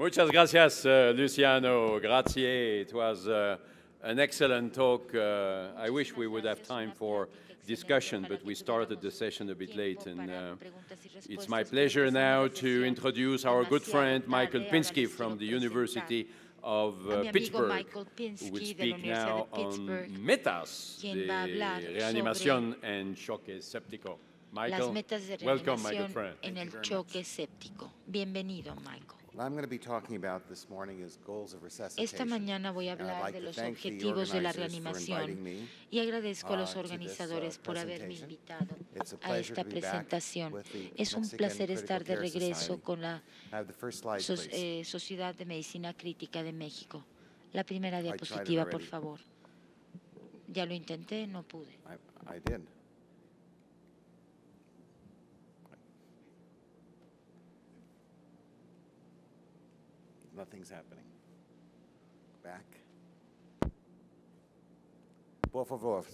Muchas gracias, Luciano. Grazie. It was an excellent talk. I wish we would have time for discussion, but we started the session a bit late. And it's my pleasure now to introduce our good friend, Michael Pinsky from the University of Pittsburgh, who will speak now on metas de reanimación en choque séptico. Michael, welcome, my good friend. En el choque séptico. Bienvenido, Michael. Esta mañana voy a hablar de los objetivos de la reanimación y agradezco a los organizadores por haberme invitado a esta presentación. Es un placer estar de regreso con la Sociedad de Medicina Crítica de México. La primera diapositiva, por favor. Ya lo intenté, no pude. Nothing's happening. Back. Por favor.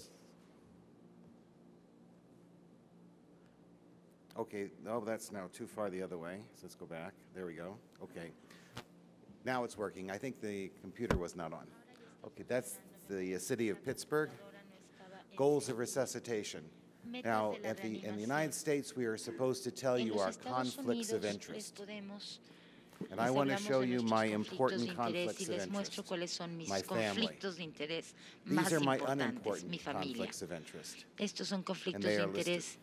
Okay, no, that's now too far the other way. So let's go back. There we go. Okay. Now it's working. I think the computer was not on. Okay, that's the city of Pittsburgh. Goals of resuscitation. Now, in the United States, we are supposed to tell you our conflicts of interest. And I want to show you my important conflicts of interest, my family. These are my unimportant conflicts of interest. Estos son conflictos de interés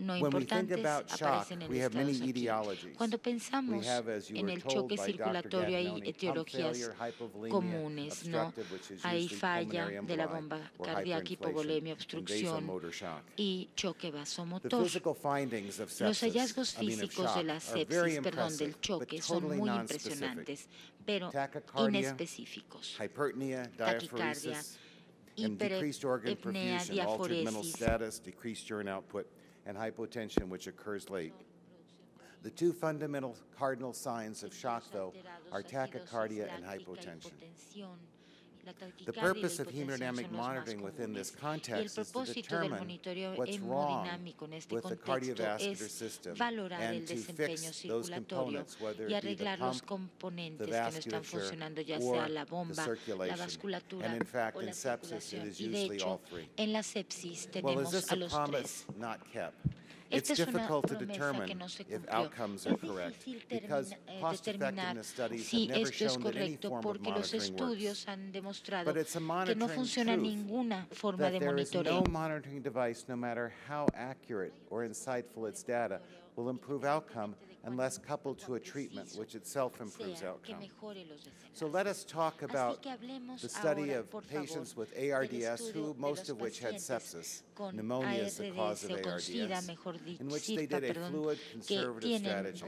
no When we think importantes, about shock, aparecen en we have many listados aquí. etiologies. Cuando pensamos We have, as you en were el told choque by Dr. circulatorio hay Gagnoni, pump etiologías failure, hypovolemia, comunes, ¿no? obstructive, which is Hay usually falla pulmonary de la emboli, bomba or cardíaca, hyperinflation, hipovolemia, and obstrucción vasomotor shock. y choque The vasomotor. physical findings of Los sepsis, hallazgos I mean of físicos de shock, la are very sepsis, perdón, del impressive, choque, but son totally muy nonspecific. impresionantes, pero Tachycardia, inespecíficos. hypertnia, Taquicardia, diaphoresis, and decreased organ hiperapnea, perfusion, altered mental diaforesis. status, decreased urine output, and hypotension, which occurs late. The two fundamental cardinal signs of shock, though, are tachycardia and hypotension. The purpose of hemodynamic monitoring within this context is to determine what's wrong with the cardiovascular system and to fix those components, whether it be the pump, the vasculature, or the circulation. And in fact, in sepsis, it is usually all three. En la sepsis Well, is tenemos this a a los promise tres. not kept? It's Esta es una difficult to promesa determine que no se if cumplió. outcomes are Es correct difícil because determinar cost-effectiveness studies si have never esto es shown that any correcto form of porque los monitoring works. estudios han demostrado But it's a que no monitoring funciona truth ninguna forma that de there is no monitoreo. monitoring device, no matter how accurate or insightful its data, will improve outcome unless coupled to a treatment which itself improves outcome. So let us talk about the study of patients with ARDS, most of which had sepsis. Pneumonia is the cause of ARDS, in which they did a fluid conservative strategy.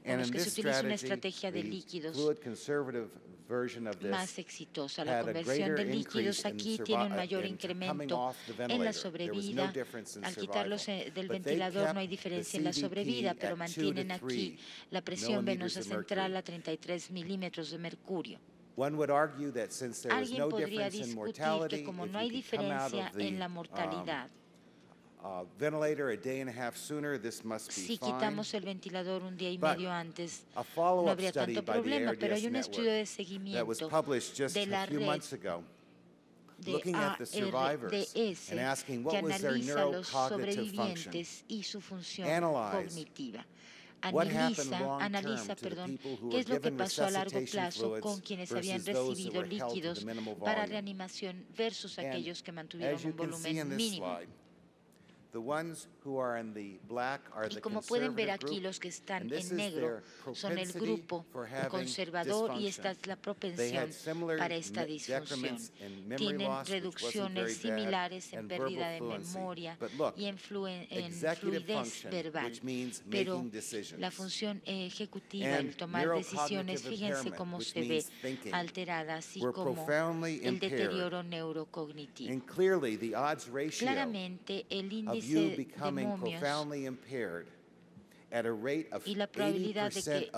And in this strategy, the fluid conservative version of Más this exitosa. La had a conversión greater de increase líquidos in aquí tiene un mayor coming incremento off the en la ventilator. There was no sobrevida. difference in Al survival. quitarlos del But they ventilador no hay kept diferencia the en la CVP sobrevida, pero at 2 mantienen to aquí 3 la presión millimeters venosa of central mercury. a 33 milímetros de mercurio. One would argue that since there was Alguien no podría difference in discutir mortality, que como if no hay you could come out diferencia of the en la mortalidad, ventilator a day and a half sooner, this must be si fine. quitamos el ventilador un día y But medio antes, a no follow-up habría study tanto by the problema, pero hay ARDS un estudio de network that was seguimiento published just de a la few red months ago, de looking at the survivors ARDS and asking que what was their analiza a los neurocognitive function. sobrevivientes y su función Analyze cognitiva. what happened long-term Analiza, to the perdón, people who qué were es lo que given pasó a largo resuscitation plazo con fluids quienes habían versus those who recibido were held to líquidos the minimal para volume. reanimación versus And aquellos que mantuvieron as you un can see in volumen this mínimo. slide, the ones who are in the black are Y the como pueden ver conservative aquí, group, los que están and this en is negro their son el propensity grupo for having conservador y esta dysfunction. es la They propensión had similar para esta disfunción. decrements in memory Tienen loss, which wasn't reducciones very bad, similares en and pérdida de verbal fluency. memoria But look, y en executive fluidez function, verbal. which means Pero making decisions. la función ejecutiva, And el tomar decisiones, neurocognitive fíjense impairment, cómo which se ve means thinking, alterada, así were como profoundly el impaired. deterioro neurocognitivo. And clearly, the odds ratio Claramente, el of you índice de becoming momios profoundly impaired y la probabilidad de que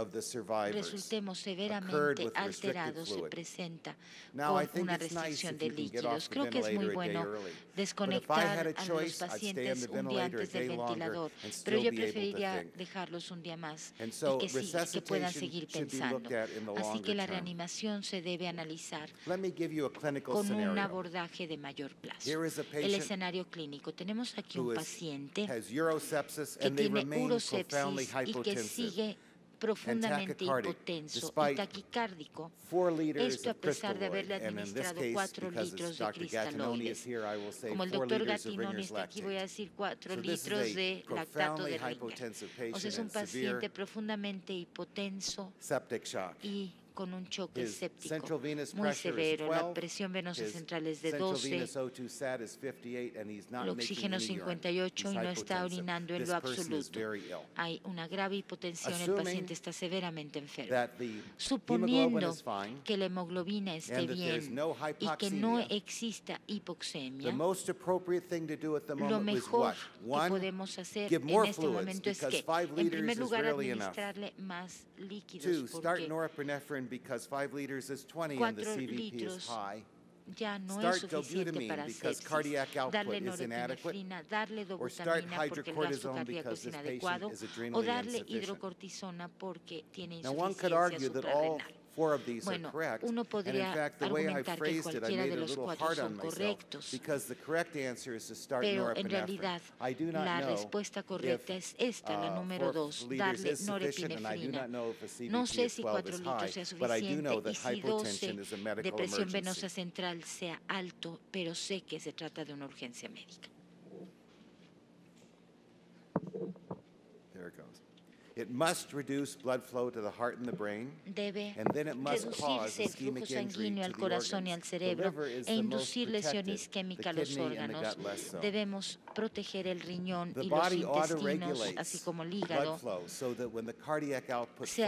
resultemos severamente alterados se presenta con una restricción de líquidos. Creo que es muy bueno desconectar a los pacientes un día antes del ventilador, pero yo preferiría dejarlos un día más y que puedan seguir pensando. Así que la reanimación se debe analizar con un abordaje de mayor plazo. El escenario clínico. Tenemos aquí un paciente que tiene urosepsis y que sigue profundamente hipotenso y taquicárdico, esto a pesar de haberle administrado 4 litros de cristaloides. Como el doctor Gattinoni está aquí, voy a decir 4 litros de lactato de Ringer. O sea, es un paciente profundamente hipotenso y con un choque séptico muy severo. La presión venosa central es de 12, el oxígeno 58 y no está orinando en lo absoluto. Hay una grave hipotensión, el paciente está severamente enfermo. Suponiendo que la hemoglobina esté bien y que no exista hipoxemia, lo mejor que podemos hacer en este momento es que, en primer lugar, administrarle más líquidos, porque 4 litros ya no es suficiente para sepsis. Darle norepinefrina, darle dobutamina porque el gasto cardíaco es inadecuado, o darle hidrocortisona porque tiene insuficiencia suprarrenal. Bueno, uno podría argumentar que cualquiera de los 4 son correctos, pero en realidad la respuesta correcta es esta, la número 2, darle norepinefrina. No sé si 4 litros sea suficiente y si 12 de presión venosa central sea alto, pero sé que se trata de una urgencia médica. Debe reducirse el flujo sanguíneo al corazón y al cerebro e inducir lesión isquémica a los órganos. Debemos proteger el riñón y los intestinos, así como el hígado. Se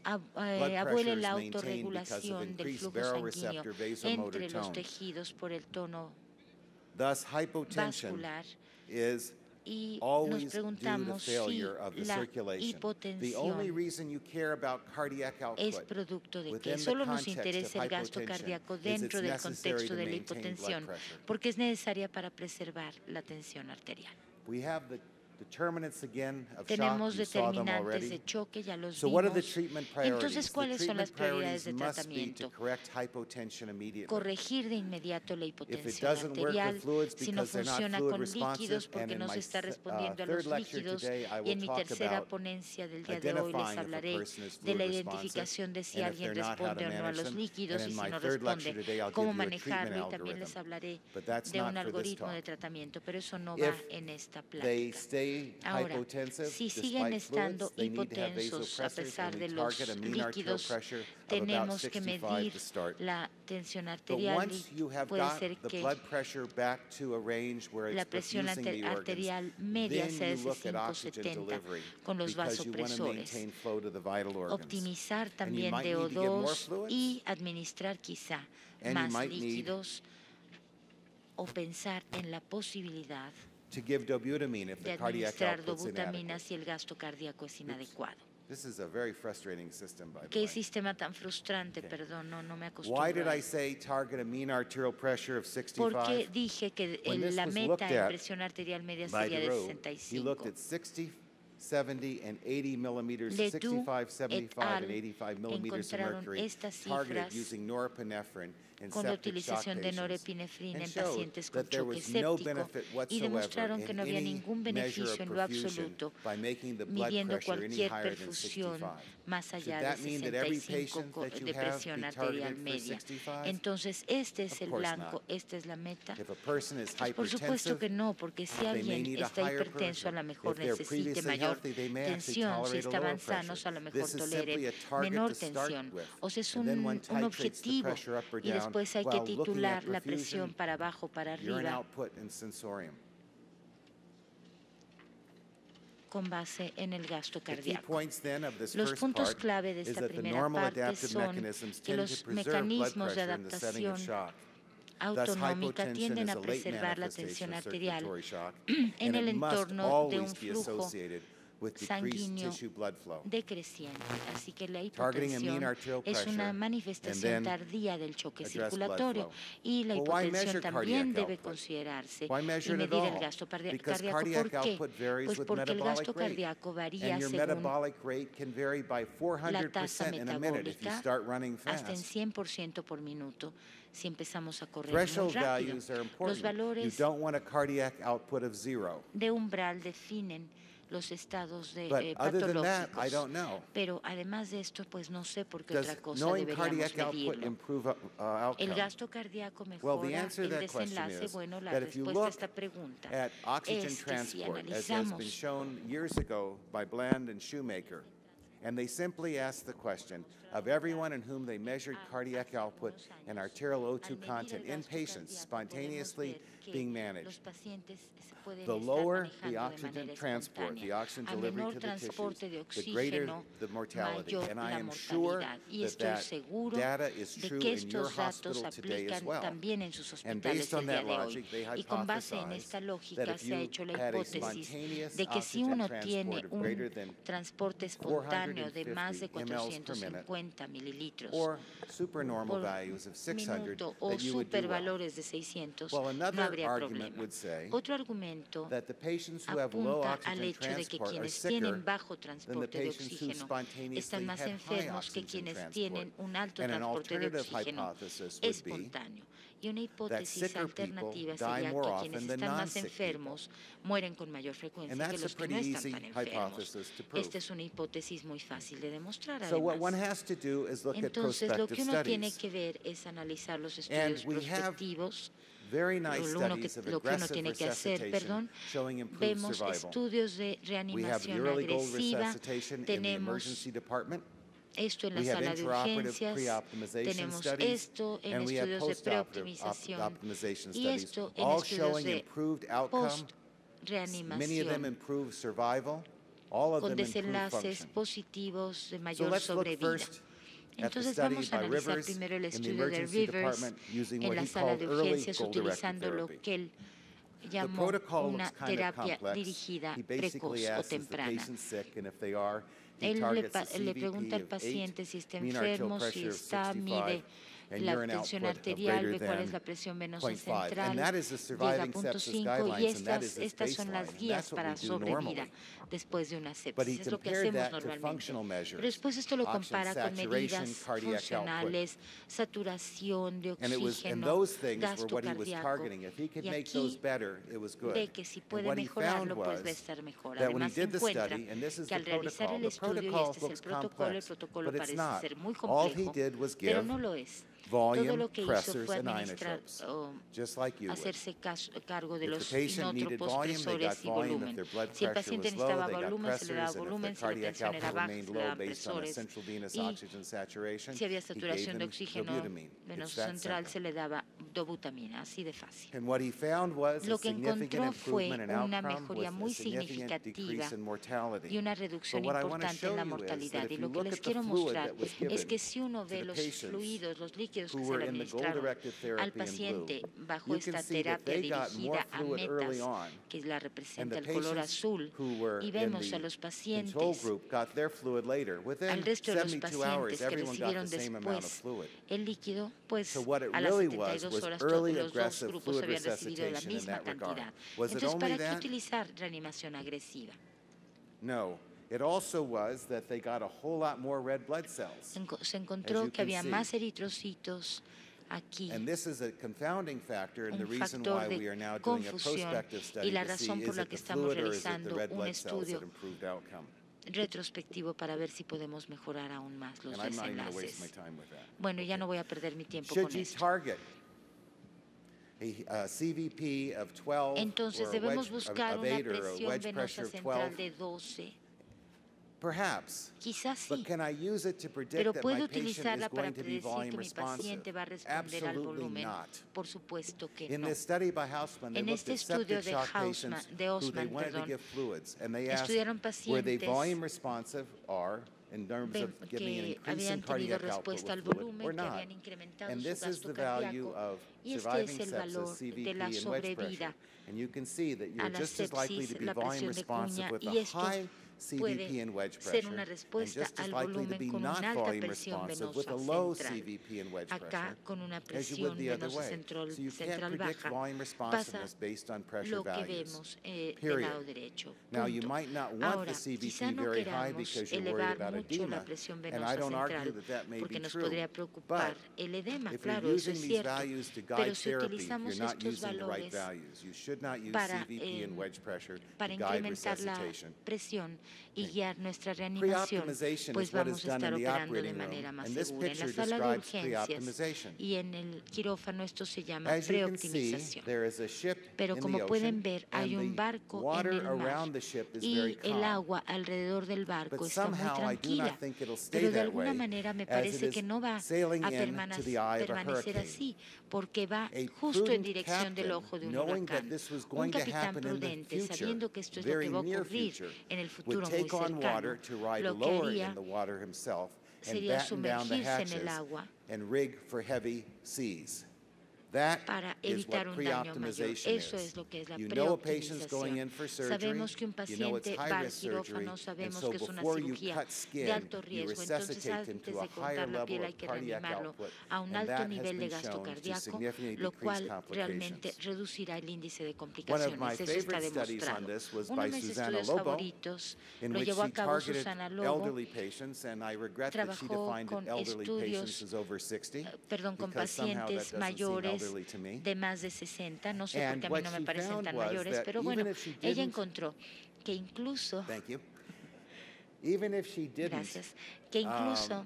abuela la autorregulación del flujo sanguíneo entre los tejidos por el tono vascular. Y nos preguntamos si la hipotensión es producto de que solo nos interesa el gasto cardíaco dentro del contexto de la hipotensión, porque es necesaria para preservar la tensión arterial. Tenemos determinantes de choque, ya los vimos. Entonces, ¿cuáles son las prioridades de tratamiento? Corregir de inmediato la hipotensión arterial. Si no funciona con líquidos, porque no se está respondiendo a los líquidos. Y en mi tercera ponencia del día de hoy les hablaré de la identificación de si alguien responde o no a los líquidos y si no responde, cómo manejarlo. Y también les hablaré de un algoritmo de tratamiento, pero eso no va en esta plática. Ahora, si siguen estando hipotensos a pesar de los líquidos, tenemos que medir la tensión arterial y puede ser que la presión arterial media sea de 570 con los vasopresores. Optimizar también DO2 y administrar quizá más líquidos o pensar en la posibilidad de administrar dobutamina si el gasto cardíaco es inadecuado. Qué sistema tan frustrante, perdón, no me acostumbro. ¿Por qué dije que la meta en presión arterial media sería de 65? Ledoux et al. Encontraron estas cifras con la utilización de norepinefrina en pacientes con choque séptico y demostraron que no había ningún beneficio en lo absoluto midiendo cualquier perfusión más allá de 65 de presión arterial media. Entonces, este es el blanco, esta es la meta. Pues por supuesto que no, porque si alguien está hipertenso, a lo mejor necesite mayor tensión. Si estaban sanos, a lo mejor tolere menor tensión. O sea, es un objetivo y después hay que titular la presión para abajo, para arriba, con base en el gasto cardíaco. Los puntos clave de esta primera parte son que los mecanismos de adaptación autonómica tienden a preservar la tensión arterial en el entorno de un flujo sanguíneo decreciente. Así que la hipotensión es una manifestación tardía del choque circulatorio y la hipotensión también debe considerarse y medir el gasto cardíaco. ¿Por qué? Pues porque el gasto cardíaco varía según la tasa metabólica hasta en 100% por minuto. Si empezamos a correr muy rápido, los valores de umbral definen los estados patológicos. Pero además de esto, pues no sé por qué otra cosa deberíamos medirlo. ¿El gasto cardíaco mejora el desenlace? Bueno, la respuesta a esta pregunta es que si analizamos and they simply asked the question of everyone in whom they measured cardiac output and arterial O2 content in patients spontaneously being managed. The lower the oxygen transport, the oxygen delivery to the tissues, the greater the mortality. And I am sure that that data is true in your hospital today as well. And based on that logic, they hypothesized that if you had a spontaneous oxygen transport of greater than 450 mL/min, or supernormal values of 600, that you would do well. Well, another argument would say that the patients who have low oxygen transport are sicker than the patients who spontaneously had high oxygen transport. And an alternative hypothesis would be Y una hipótesis alternativa sería que quienes están más enfermos mueren con mayor frecuencia que los que no están tan enfermos. Esta es una hipótesis muy fácil de demostrar, además. Entonces, lo que uno tiene que ver es analizar los estudios prospectivos. Lo que uno tiene que hacer, vemos estudios de reanimación agresiva, tenemos esto en la sala de urgencias, tenemos esto en estudios de preoptimización y esto en estudios de post-reanimación, con desenlaces positivos de mayor sobrevida. Entonces vamos a analizar primero el estudio de Rivers en la sala de urgencias utilizando lo que él llamó una terapia dirigida precoz o temprana. Él le pregunta al paciente si está enfermo, si está, mide la tensión arterial, ve cuál es la presión venosa central, llega a 0.5 y estas son las guías para sobrevida después de una sepsis. Es lo que hacemos normalmente. Pero después esto lo compara con medidas funcionales, saturación de oxígeno, gasto cardíaco. Y aquí ve que si puede mejorarlo, pues va a estar mejor. Además se encuentra que al realizar el estudio, y este es el protocolo parece ser muy complejo, pero no lo es. Todo lo que hizo fue administrar, hacerse cargo de los inótropos, presores y volumen. Si el paciente necesitaba volumen, se le daba volumen, si la tensión era baja, se le daban presores. Y si había saturación de oxígeno venoso central, se le daba dobutamina, así de fácil. Lo que encontró fue una mejoría muy significativa y una reducción importante en la mortalidad. Y lo que les quiero mostrar es que si uno ve los fluidos, los líquidos que se le administraron al paciente bajo esta terapia dirigida a metas, que la representa el color azul, y vemos a los pacientes, al resto de los pacientes que recibieron después el líquido, pues a las 72 horas todos los dos grupos habían recibido la misma cantidad. Entonces, ¿para qué utilizar reanimación agresiva? It also was that they got a whole lot more red blood cells. Se encontró que había más eritrocitos aquí. And this is a confounding factor, and the reason why we are now doing a prospective study to see is it the fluid or is it the red blood cells that improved outcome. Retrospectivo para ver si podemos mejorar aún más los desenlaces. Bueno, ya no voy a perder mi tiempo con esto. Entonces debemos buscar una presión venosa central de 12. Quizás sí, pero ¿puedo utilizarla para predecir que mi paciente va a responder al volumen? Por supuesto que no. En este estudio de Osman, estudiaron pacientes que habían tenido respuesta al volumen, que habían incrementado su gasto cardíaco, y este es el valor de la sobrevida a la sepsis, la presión de cuña, y esto puede ser una respuesta al volumen con una alta presión venosa central. Acá, con una presión venosa central baja, pasa lo que vemos del lado derecho. Ahora, quizá no queramos elevar mucho la presión venosa central porque nos podría preocupar el edema, claro, eso es cierto, pero si utilizamos estos valores para incrementar la presión y guiar nuestra reanimación, pues vamos a estar operando de manera más segura. En la sala de urgencias y en el quirófano esto se llama preoptimización. Pero como pueden ver, hay un barco en el mar y el agua alrededor del barco está muy tranquila, pero de alguna manera me parece que no va a permanecer así, porque va justo en dirección del ojo de un huracán. Un capitán prudente, sabiendo que esto es lo que va a ocurrir en el futuro muy cercano, lo que haría sería sumergirse en el agua para evitar un daño mayor. Eso es lo que es la preoptimización. Sabemos que un paciente va al quirófano, sabemos que es una cirugía de alto riesgo, entonces antes de cortar la piel hay que reanimarlo a un alto nivel de gasto cardíaco, lo cual realmente reducirá el índice de complicaciones. Eso está demostrado. Uno de mis estudios favoritos lo llevó a cabo Susana Lobo. Trabajó con con pacientes mayores de más de 60, no sé por qué a mí no me parecen tan mayores, pero bueno, ella encontró que incluso, gracias, que incluso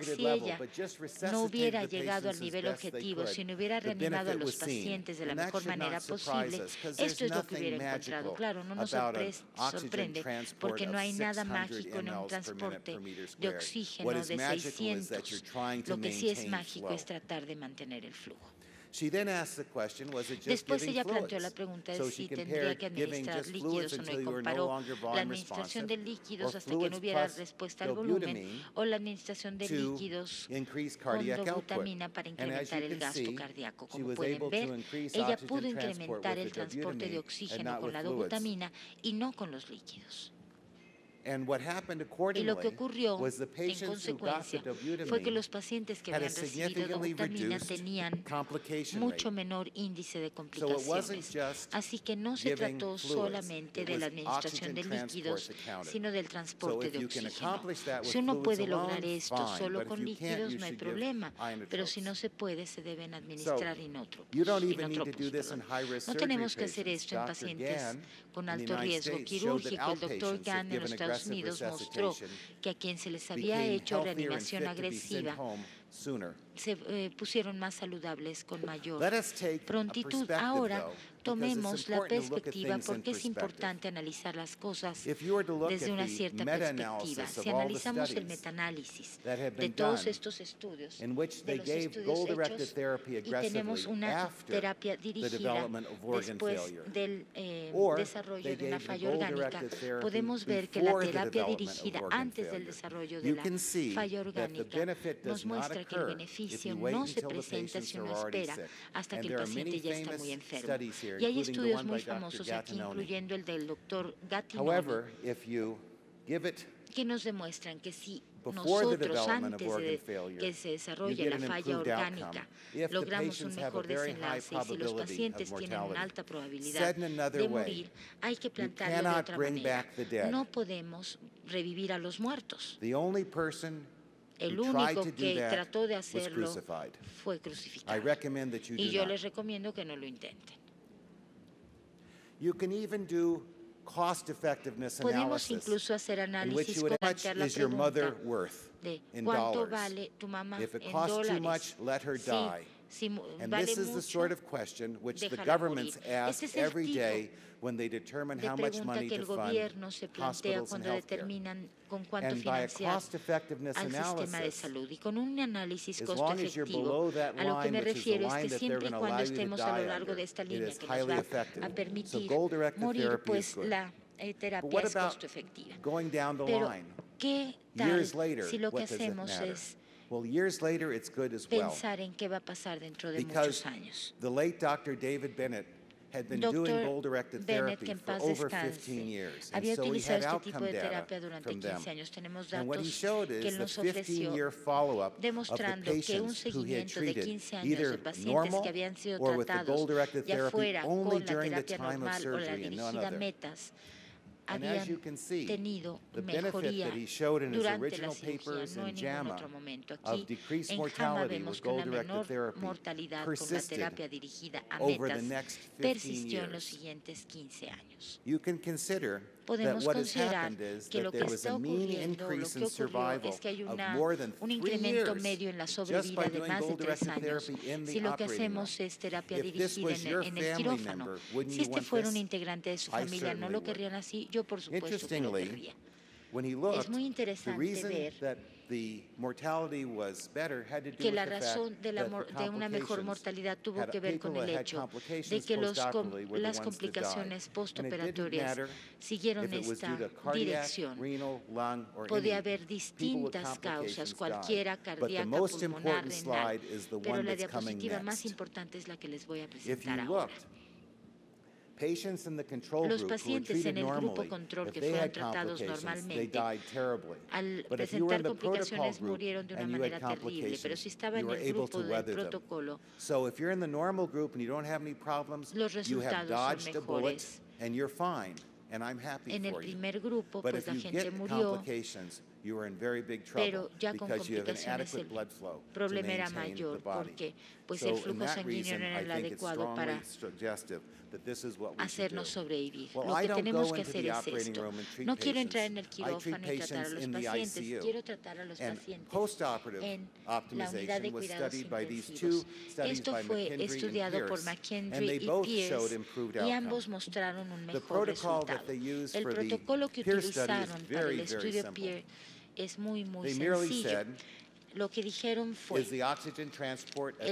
si ella no hubiera llegado al nivel objetivo, si no hubiera reanimado a los pacientes de la mejor manera posible, esto es lo que hubiera encontrado. Claro, no nos sorprende porque no hay nada mágico en un transporte de oxígeno de 600. Lo que sí es mágico es tratar de mantener el flujo. Después ella planteó la pregunta de si tendría que administrar líquidos o no, y comparó la administración de líquidos hasta que no hubiera respuesta al volumen o la administración de líquidos con dobutamina para incrementar el gasto cardíaco. Como pueden ver, ella pudo incrementar el transporte de oxígeno con la dobutamina y no con los líquidos. Y lo que ocurrió en consecuencia fue que los pacientes que habían recibido dobutamina tenían mucho menor índice de complicaciones. Así que no se trató solamente de la administración de líquidos, sino del transporte de oxígeno. Si uno puede lograr esto solo con líquidos, no hay problema, pero si no se puede, se deben administrar No tenemos que hacer esto en pacientes con alto riesgo quirúrgico. El doctor Gann en los Estados Unidos mostró que a quien se les había hecho reanimación agresiva se pusieron más saludables con mayor prontitud. Ahora tomemos la perspectiva, porque es importante analizar las cosas desde una cierta perspectiva. Si analizamos el metaanálisis de todos estos estudios, de los estudios hechos, y tenemos una terapia dirigida después del desarrollo de una falla orgánica, podemos ver que la terapia dirigida antes del desarrollo de la falla orgánica nos muestra que el beneficio no se presenta si uno espera hasta que el paciente ya está muy enfermo. Y hay estudios muy famosos aquí, incluyendo el del doctor Gattinoni, que nos demuestran que si nosotros, antes de que se desarrolle la falla orgánica, logramos un mejor desenlace, y si los pacientes tienen una alta probabilidad de morir, hay que plantearlo de otra manera. No podemos revivir a los muertos. El único que trató de hacerlo fue crucificado. Y yo les recomiendo que no lo intenten. Podemos incluso hacer análisis con plantear la pregunta de cuánto vale tu mamá en dólares. Si vale mucho, déjala morir. Este es el tipo de pregunta que el gobierno se plantea cuando determinan con cuánto financiar al sistema de salud. Y con un análisis costo efectivo, a lo que me refiero es que siempre y cuando estemos a lo largo de esta línea que nos va a permitir morir, pues la terapia es costo efectiva. Pero, ¿qué tal si lo que hacemos es pensar en qué va a pasar dentro de muchos años? Dr. Bennett, que en paz descanse, había utilizado este tipo de terapia durante 15 años. Tenemos datos que él nos ofreció demostrando que un seguimiento de 15 años de pacientes que habían sido tratados ya fuera con la terapia normal o la dirigida metas habían tenido mejoría durante la cirugía, no en ningún otro momento. Aquí en JAMA vemos que una menor mortalidad con la terapia dirigida a metas persistió en los siguientes 15 años. Podemos considerar que lo que está ocurriendo, lo que ocurrió es que hay un incremento medio en la sobrevida de más de 3 años si lo que hacemos es terapia dirigida en el quirófano. Si este fuera un integrante de su familia, ¿no lo querrían así? Yo, por supuesto, que lo querría. Es muy interesante ver que la razón de una mejor mortalidad tuvo que ver con el hecho de que las complicaciones postoperatorias siguieron esta dirección. Podía haber distintas causas, cualquiera cardíaca, pulmonar, renal, pero la diapositiva más importante es la que les voy a presentar ahora. Los pacientes en el grupo control que fueron tratados normalmente, al presentar complicaciones, murieron de una manera terrible, pero si estaba en el grupo del protocolo, los resultados son mejores. En el primer grupo, pues la gente murió, pero ya con complicaciones el problema era mayor porque pues el flujo sanguíneo no era el adecuado para hacernos sobrevivir. Lo que tenemos que hacer es esto. No quiero entrar en el quirófano y tratar a los pacientes, quiero tratar a los pacientes en la unidad de cuidados intensivos. Esto fue estudiado por McKendry y Pierce y ambos mostraron un mejor resultado. El protocolo que utilizaron para el estudio Pierce es muy sencillo. Lo que dijeron fue, el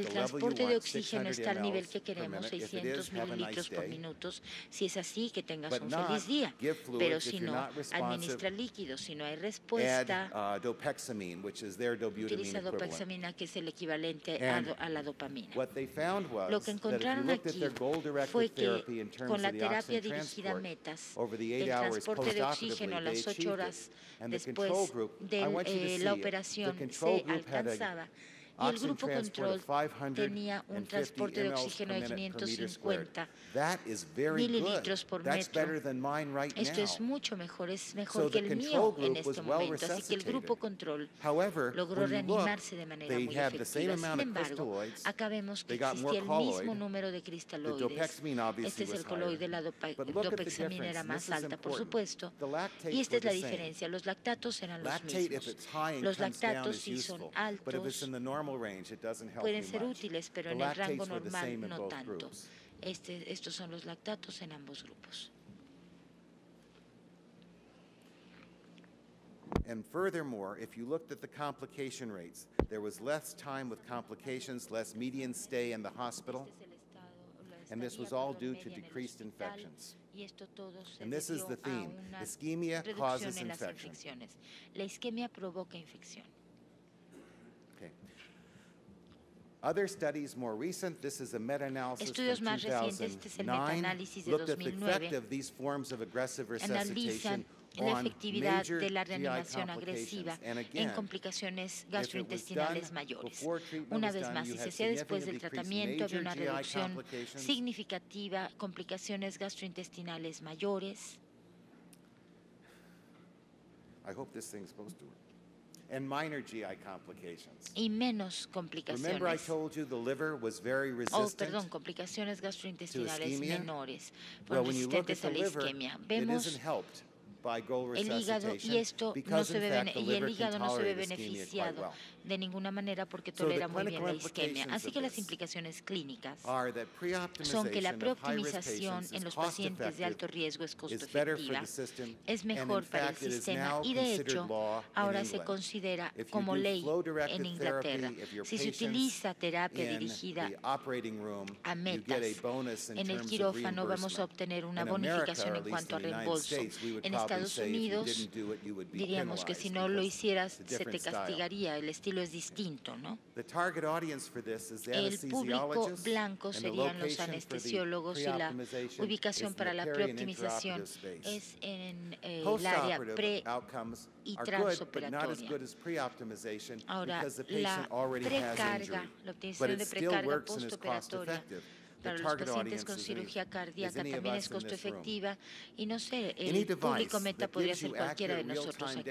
transporte de oxígeno está al nivel que queremos, 600 mililitros por minuto. Si es así, que tengas un feliz día. Pero si no, administra líquidos. Si no hay respuesta, utiliza dopexamina, que es el equivalente a la dopamina. Lo que encontraron aquí fue que con la terapia dirigida a metas, el transporte de oxígeno a las 8 horas después de la operación se alcanzaba, y el grupo control tenía un transporte de oxígeno de 550 mililitros por metro. Esto es mucho mejor, es mejor que el mío en este momento. Así que el grupo control logró reanimarse de manera muy efectiva. Sin embargo, acá vemos que existía el mismo número de cristaloides. Este es el coloide, la dopexamina era más alta, por supuesto. Y esta es la diferencia. Los lactatos eran los mismos. Los lactatos, si son altos, pueden ser útiles, pero en el rango normal no tanto. Estos son los lactatos en ambos grupos. And furthermore, if you looked at the complication rates, there was less time with complications, less median stay in the hospital, and this was all due to decreased infections. And this is the theme. Ischemia causes infection. La isquemia provoca infección. Other studies more recent, this is a meta-analysis Estudios from más recientes, este es el meta-análisis de 2009, analizan la efectividad de la reanimación agresiva en complicaciones gastrointestinales mayores. Una vez más, si se hacía después del tratamiento, había una reducción significativa, complicaciones gastrointestinales mayores. I hope this thing's supposed to work. And minor GI complications. Y menos complicaciones. Remember I told you the liver was very resistant complicaciones gastrointestinales menores, resistentes a la isquemia. Vemos el hígado y el hígado no se ve beneficiado de ninguna manera porque tolera muy bien la isquemia. Así que las implicaciones clínicas son que la preoptimización en los pacientes de alto riesgo es costo efectiva, es mejor para el sistema y de hecho ahora se considera como ley en Inglaterra. Si se utiliza terapia dirigida a metas en el quirófano, vamos a obtener una bonificación en cuanto a reembolso. En Estados Estados Unidos diríamos que si no lo hicieras se te castigaría, el estilo es distinto, ¿no? El público blanco serían los anestesiólogos y la ubicación para la preoptimización es en el área pre y transoperatoria. Ahora, la precarga, la obtención de precarga postoperatoria para los pacientes con cirugía cardíaca también es costo efectiva y no sé, el público meta podría ser cualquiera de nosotros aquí.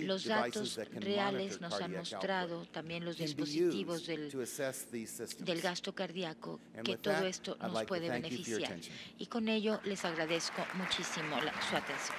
Los datos reales nos han mostrado, también los dispositivos del gasto cardíaco, que todo esto nos puede beneficiar. Y con ello les agradezco muchísimo su atención.